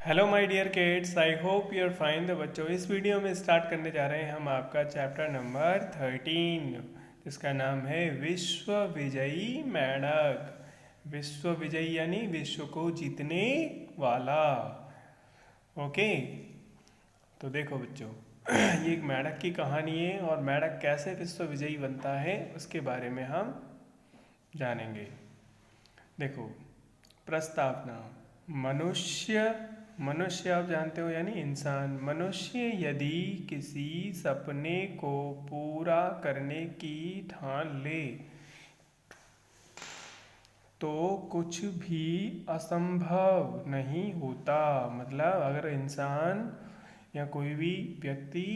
Hello my dear kids, I hope you are fine. तो बच्चों, इस वीडियो में स्टार्ट करने जा रहे हैं हम आपका चैप्टर नंबर 13, जिसका नाम है विश्व विजयी मेंढक। विश्व विजयी यानी विश्व को जीतने वाला। ओके, तो देखो बच्चों, ये एक मेंढक की कहानी है और मेंढक कैसे विश्व विजयी बनता है उसके बारे में हम जानेंगे। देखो, प्रस्तावना। मनुष्य, मनुष्य आप जानते हो यानी इंसान। मनुष्य यदि किसी सपने को पूरा करने की ठान ले तो कुछ भी असंभव नहीं होता। मतलब अगर इंसान या कोई भी व्यक्ति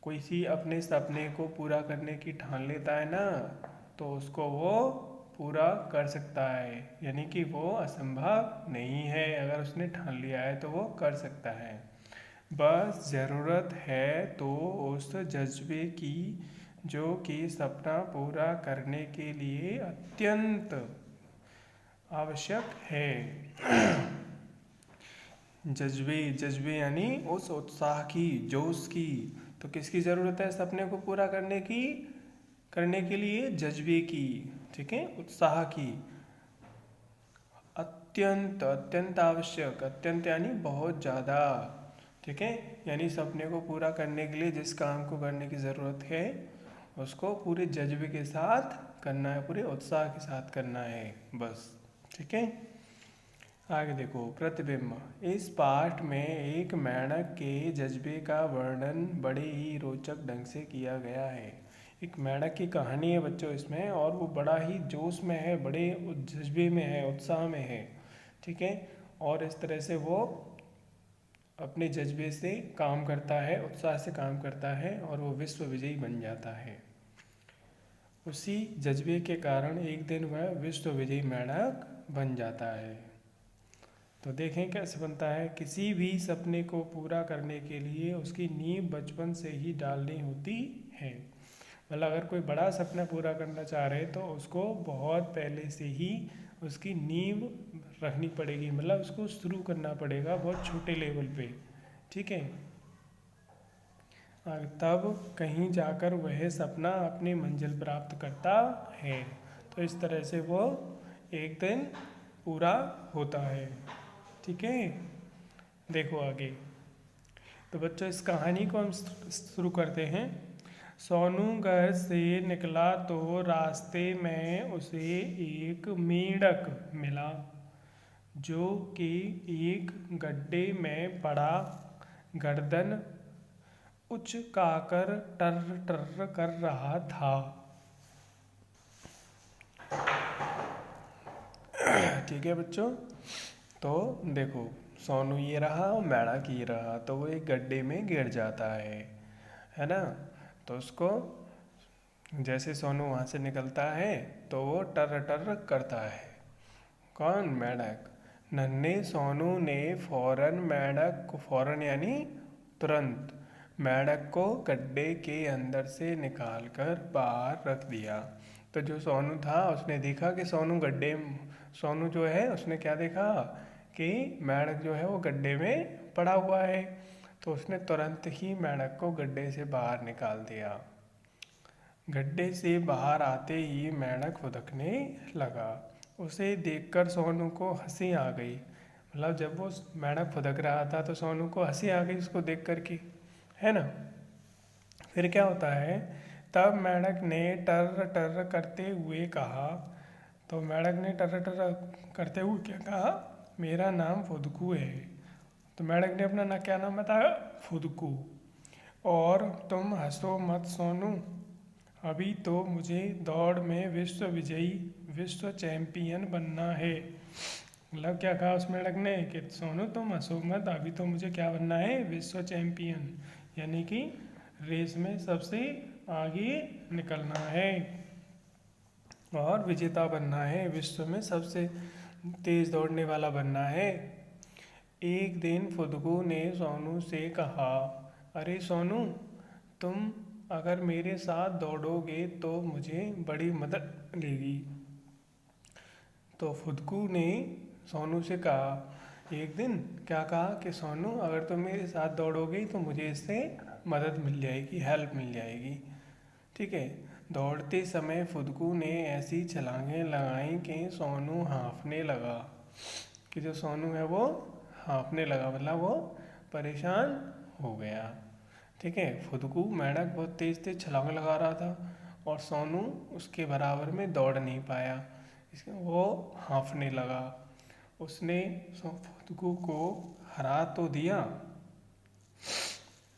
किसी अपने सपने को पूरा करने की ठान लेता है ना, तो उसको वो पूरा कर सकता है। यानी कि वो असंभव नहीं है। अगर उसने ठान लिया है तो वो कर सकता है। बस ज़रूरत है तो उस जज्बे की जो कि सपना पूरा करने के लिए अत्यंत आवश्यक है। जज्बे, जज्बे यानी उस उत्साह की, जोश की। तो किसकी ज़रूरत है सपने को पूरा करने के लिए? जज्बे की, ठीक है, उत्साह की। अत्यंत, अत्यंत आवश्यक। अत्यंत यानी बहुत ज़्यादा, ठीक है। यानी सपने को पूरा करने के लिए जिस काम को करने की ज़रूरत है उसको पूरे जज्बे के साथ करना है, पूरे उत्साह के साथ करना है, बस, ठीक है। आगे देखो, प्रतिबिंब। इस पाठ में एक मेंढक के जज्बे का वर्णन बड़े ही रोचक ढंग से किया गया है। एक मेंढक की कहानी है बच्चों इसमें, और वो बड़ा ही जोश में है, बड़े जज्बे में है, उत्साह में है, ठीक है। और इस तरह से वो अपने जज्बे से काम करता है, उत्साह से काम करता है और वो विश्व विजयी बन जाता है। उसी जज्बे के कारण एक दिन वह विश्व विजयी मेंढक बन जाता है। तो देखें कैसे बनता है। किसी भी सपने को पूरा करने के लिए उसकी नींव बचपन से ही डालनी होती है। मतलब अगर कोई बड़ा सपना पूरा करना चाह रहे तो उसको बहुत पहले से ही उसकी नींव रखनी पड़ेगी। मतलब उसको शुरू करना पड़ेगा बहुत छोटे लेवल पे, ठीक है। और तब कहीं जाकर वह सपना अपनी मंजिल प्राप्त करता है। तो इस तरह से वो एक दिन पूरा होता है, ठीक है। देखो आगे। तो बच्चों, इस कहानी को हम शुरू करते हैं। सोनू घर से निकला तो रास्ते में उसे एक मेंढक मिला जो कि एक गड्ढे में पड़ा गर्दन उचकाकर टर टर कर रहा था। ठीक है बच्चों, तो देखो, सोनू ये रहा और मेंढक ये रहा, तो वो एक गड्ढे में गिर जाता है ना। तो उसको जैसे सोनू वहाँ से निकलता है तो वो टर टर करता है। कौन? मेंढक। नन्हे सोनू ने फौरन मेंढक को, फौरन यानी तुरंत, मेंढक को गड्ढे के अंदर से निकाल कर बाहर रख दिया। तो जो सोनू था उसने देखा कि सोनू जो है उसने क्या देखा कि मेंढक जो है वो गड्ढे में पड़ा हुआ है। तो उसने तुरंत ही मेंढक को गड्ढे से बाहर निकाल दिया। गड्ढे से बाहर आते ही मेंढक फुदकने लगा। उसे देखकर सोनू को हंसी आ गई। मतलब जब वो मेंढक फुदक रहा था तो सोनू को हंसी आ गई उसको देख कर के, है ना। फिर क्या होता है, तब मेंढक ने टर टर करते हुए कहा, तो मेंढक ने टर टर करते हुए क्या कहा? मेरा नाम फुदकू है। तो मेंढक ने अपना क्या नाम बताया? फुदकू। और तुम हंसो मत सोनू, अभी तो मुझे दौड़ में विश्व विजयी, विश्व चैंपियन बनना है। मतलब क्या कहा उस मेंढक ने कि सोनू तुम हंसो मत, अभी तो मुझे क्या बनना है? विश्व चैंपियन, यानी कि रेस में सबसे आगे निकलना है और विजेता बनना है, विश्व में सबसे तेज दौड़ने वाला बनना है। एक दिन फुदकू ने सोनू से कहा, अरे सोनू, तुम अगर मेरे साथ दौड़ोगे तो मुझे बड़ी मदद मिलेगी। तो फुदकू ने सोनू से कहा एक दिन क्या कहा कि सोनू अगर तुम मेरे साथ दौड़ोगी तो मुझे इससे मदद मिल जाएगी, हेल्प मिल जाएगी। ठीक है। दौड़ते समय फुदकू ने ऐसी छलांगें लगाई कि सोनू हाँफने लगा। कि जो सोनू है वो हाँफने लगा, मतलब वो परेशान हो गया। ठीक है। फुदकू मेंढक बहुत तेज तेज छलांग लगा रहा था और सोनू उसके बराबर में दौड़ नहीं पाया, इसलिए वो हाँफने लगा। उसने फुदकू को हरा तो दिया।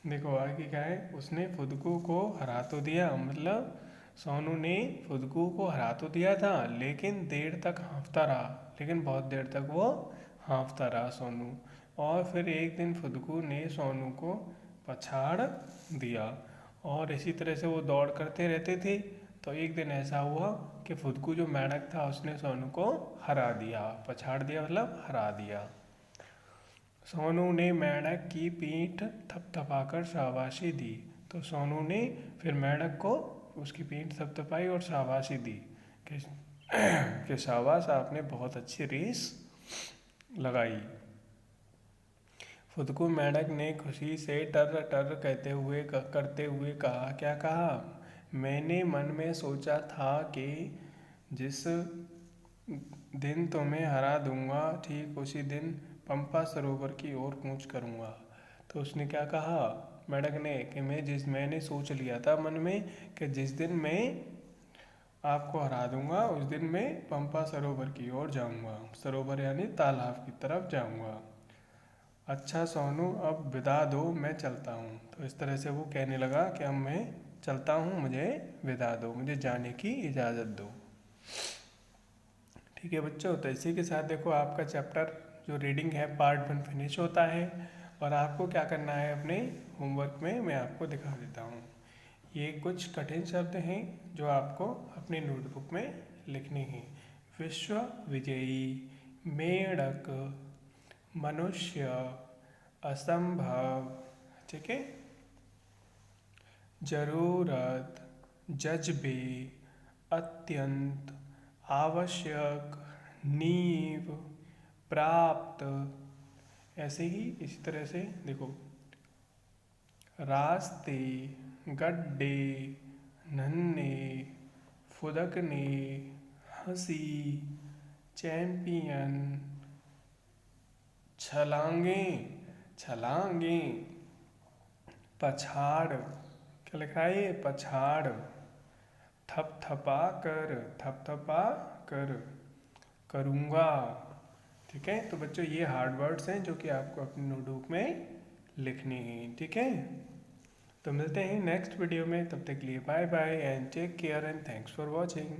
देखो आगे क्या है, उसने फुदकू को हरा तो दिया, मतलब सोनू ने फुदकू को हरा तो दिया था, लेकिन देर तक हाँफता रहा, लेकिन बहुत देर तक वो हाँफता रहा सोनू। और फिर एक दिन फुदकू ने सोनू को पछाड़ दिया और इसी तरह से वो दौड़ करते रहते थे। तो एक दिन ऐसा हुआ कि फुदकू जो मेंढक था उसने सोनू को हरा दिया, पछाड़ दिया मतलब हरा दिया। सोनू ने मेंढक की पीठ थपथपाकर शाबाशी दी। तो सोनू ने फिर मेंढक को उसकी पीठ थपथपाई और शाबाशी दी कि कि शाबाश, आपने बहुत अच्छी रेस लगाई। फुदकू मेंढक ने खुशी से टर टर करते हुए कहा, क्या कहा? मैंने मन में सोचा था कि जिस दिन तुम्हें हरा दूंगा ठीक उसी दिन पंपा सरोवर की ओर कूच करूंगा। तो उसने क्या कहा मेंढक ने कि मैंने सोच लिया था मन में कि जिस दिन मैं आपको हरा दूंगा उस दिन मैं पंपा सरोवर की ओर जाऊंगा। सरोवर यानी तालाब की तरफ जाऊंगा। अच्छा सोनू, अब विदा दो, मैं चलता हूँ। तो इस तरह से वो कहने लगा कि अब मैं चलता हूँ, मुझे विदा दो, मुझे जाने की इजाज़त दो। ठीक है बच्चों, तो इसी के साथ देखो आपका चैप्टर जो रीडिंग है पार्ट 1 फिनिश होता है। और आपको क्या करना है अपने होमवर्क में मैं आपको दिखा देता हूँ। ये कुछ कठिन शब्द हैं जो आपको अपनी नोटबुक में लिखने हैं। विश्व विजयी, मेढक, मनुष्य, असंभव, ठीक है, जरूरत, जज्बे, अत्यंत, आवश्यक, नींव, प्राप्त। ऐसे ही इसी तरह से देखो, रास्ते, गड्ढे, नन्हे, फुदकने, हंसी, चैंपियन, छलांगें, छलांगें, पछाड़, क्या लिखा है ये? पछाड़, थपथपा कर, थपथपा कर, करूँगा। ठीक है, तो बच्चों ये हार्ड वर्ड्स हैं जो कि आपको अपनी नोटबुक में लिखने हैं। ठीक है, तो मिलते हैं नेक्स्ट वीडियो में, तब तक के लिए bye bye and take care and thanks for watching.